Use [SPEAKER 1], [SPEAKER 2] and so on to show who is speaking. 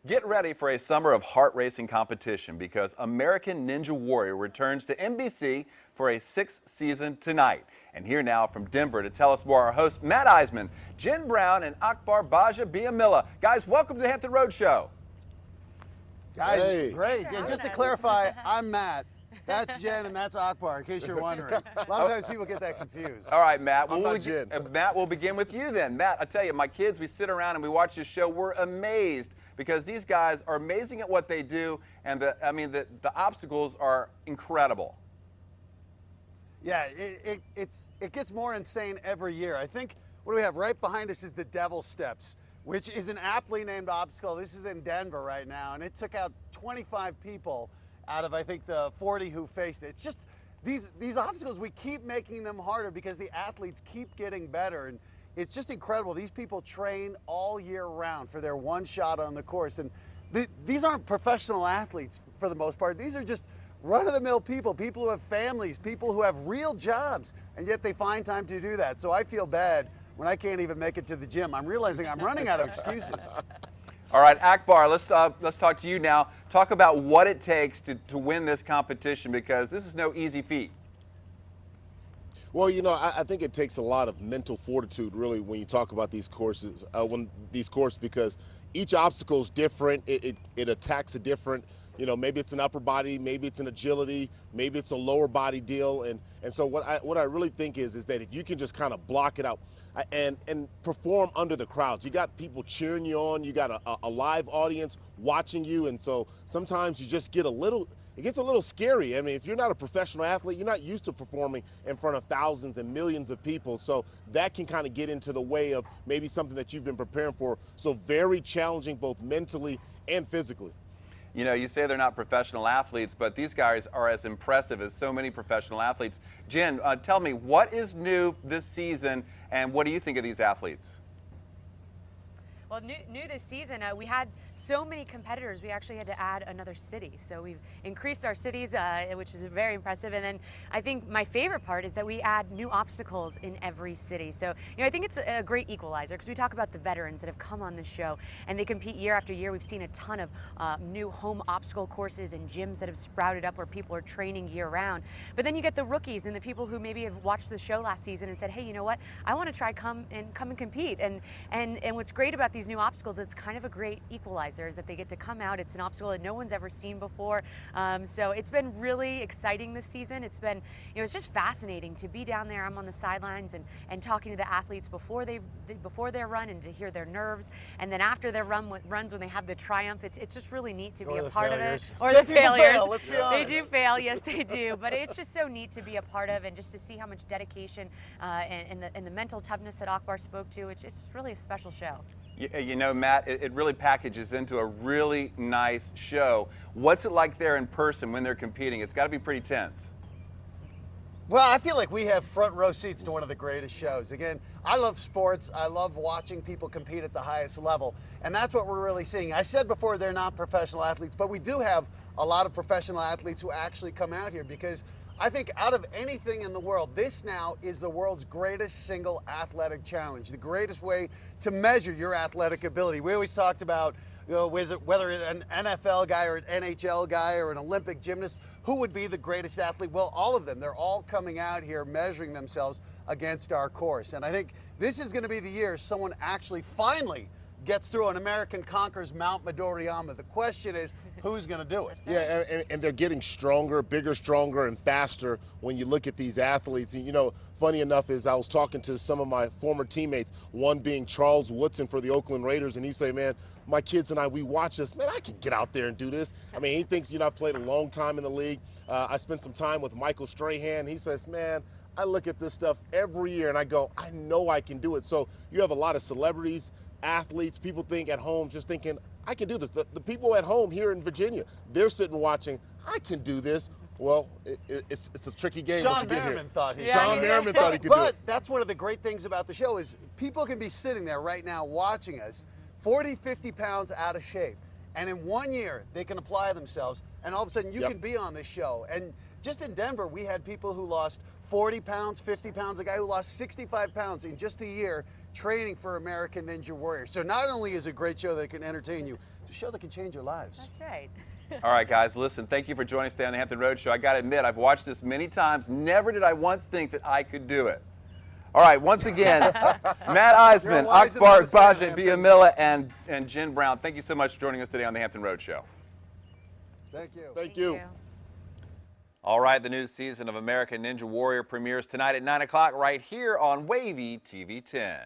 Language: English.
[SPEAKER 1] Get ready for a summer of heart racing competition because American Ninja Warrior returns to NBC for a 6th season tonight. And here now from Denver to tell us more, our hosts Matt Eisman, Jen Brown, and Akbar Baja Biamila. Guys, welcome to the Hampton Roads Show.
[SPEAKER 2] Guys,
[SPEAKER 3] Hey.
[SPEAKER 2] great. And just to clarify, I'm Matt. That's Jen and that's Akbar, in case you're wondering. A lot of times people get that confused.
[SPEAKER 1] All right, Matt.
[SPEAKER 3] I'm not Jen.
[SPEAKER 1] Matt, we'll begin with you then. Matt, I tell you, my kids, we sit around and we watch this show. We're amazed because these guys are amazing at what they do, and the obstacles are incredible.
[SPEAKER 2] Yeah, it gets more insane every year. I think what do we have right behind us is the Devil Steps, which is an aptly named obstacle. This is in Denver right now, and it took out 25 people out of, I think, the 40 who faced it. It's just these obstacles, we keep making them harder because the athletes keep getting better, and it's just incredible. These people train all year round for their one shot on the course, and these aren't professional athletes for the most part. These are just run-of-the-mill people who have families, people who have real jobs, and yet they find time to do that. So I feel bad when I can't even make it to the gym. I'm realizing I'm running out of excuses.
[SPEAKER 1] All right, Akbar, let's talk to you now. Talk about what it takes to win this competition, because this is no easy feat.
[SPEAKER 3] Well, you know, I think it takes a lot of mental fortitude, really, when you talk about these courses, because each obstacle is different. It attacks a different, you know, maybe it's an upper body, maybe it's an agility, maybe it's a lower body deal, and so what I really think is that if you can just kind of block it out and perform under the crowds, you got people cheering you on, you got a live audience watching you, and so sometimes you just get it gets a little scary. I mean, if you're not a professional athlete, you're not used to performing in front of thousands and millions of people. So that can kind of get into the way of maybe something that you've been preparing for. So very challenging, both mentally and physically.
[SPEAKER 1] You know, you say they're not professional athletes, but these guys are as impressive as so many professional athletes. Jen, tell me, what is new this season, and what do you think of these athletes?
[SPEAKER 4] Well, new this season, we had so many competitors, we actually had to add another city. So we've increased our cities, which is very impressive. And then I think my favorite part is that we add new obstacles in every city. So, you know, I think it's a great equalizer, because we talk about the veterans that have come on the show and they compete year after year. We've seen a ton of new home obstacle courses and gyms that have sprouted up where people are training year round. But then you get the rookies and the people who maybe have watched the show last season and said, hey, you know what, I want to try come and compete. And what's great about these new obstacles, it's kind of a great equalizer, is that they get to come out. It's an obstacle that no one's ever seen before. So it's been really exciting this season. It's been, you know, it's just fascinating to be down there. I'm on the sidelines and talking to the athletes before their run, and to hear their nerves, and then after their runs when they have the triumph. It's just really neat to be a part of it. Or the failures.
[SPEAKER 2] Let's be honest.
[SPEAKER 4] They do fail, yes they do. But it's just so neat to be a part of, and just to see how much dedication and the mental toughness that Akbar spoke to. It's just really a special show.
[SPEAKER 1] You know, Matt, it really packages into a really nice show. What's it like there in person when they're competing? It's got to be pretty tense.
[SPEAKER 2] Well, I feel like we have front row seats to one of the greatest shows. Again, I love sports. I love watching people compete at the highest level. And that's what we're really seeing. I said before, they're not professional athletes, but we do have a lot of professional athletes who actually come out here, because I think out of anything in the world, this now is the world's greatest single athletic challenge, the greatest way to measure your athletic ability. We always talked about, you know, whether an NFL guy or an NHL guy or an Olympic gymnast, who would be the greatest athlete? Well, all of them. They're all coming out here measuring themselves against our course. And I think this is going to be the year someone actually finally gets through. An American conquers Mount Midoriyama. The question is, who's going to do it?
[SPEAKER 3] Yeah, and they're getting stronger, bigger, stronger, and faster when you look at these athletes. And, you know, funny enough is I was talking to some of my former teammates, one being Charles Woodson for the Oakland Raiders, and he said, man, my kids and I, we watch this. Man, I can get out there and do this. I mean, he thinks, you know, I've played a long time in the league. I spent some time with Michael Strahan. He says, man, I look at this stuff every year and I go, I know I can do it. So you have a lot of celebrities, athletes, people think at home, just thinking, I can do this. The people at home here in Virginia, they're sitting watching, I can do this. Well, it's a tricky game.
[SPEAKER 2] Sean Merriman thought he
[SPEAKER 3] could do it.
[SPEAKER 2] But that's one of the great things about the show is people can be sitting there right now watching us, 40, 50 pounds out of shape. And in 1 year, they can apply themselves, and all of a sudden you can be on this show. And just in Denver, we had people who lost 40 pounds, 50 pounds, a guy who lost 65 pounds in just a year training for American Ninja Warrior. So not only is it a great show that can entertain you, it's a show that can change your lives.
[SPEAKER 4] That's right.
[SPEAKER 1] All right, guys, listen, thank you for joining us today on the Hampton Roads Show. I got to admit, I've watched this many times. Never did I once think that I could do it. All right, once again, Matt Eisman, Akbar Bajet, Biamila, and Jen Brown, thank you so much for joining us today on the Hampton Roads Show.
[SPEAKER 2] Thank you.
[SPEAKER 3] Thank you.
[SPEAKER 1] All right, the new season of American Ninja Warrior premieres tonight at 9 o'clock right here on Wavy TV 10.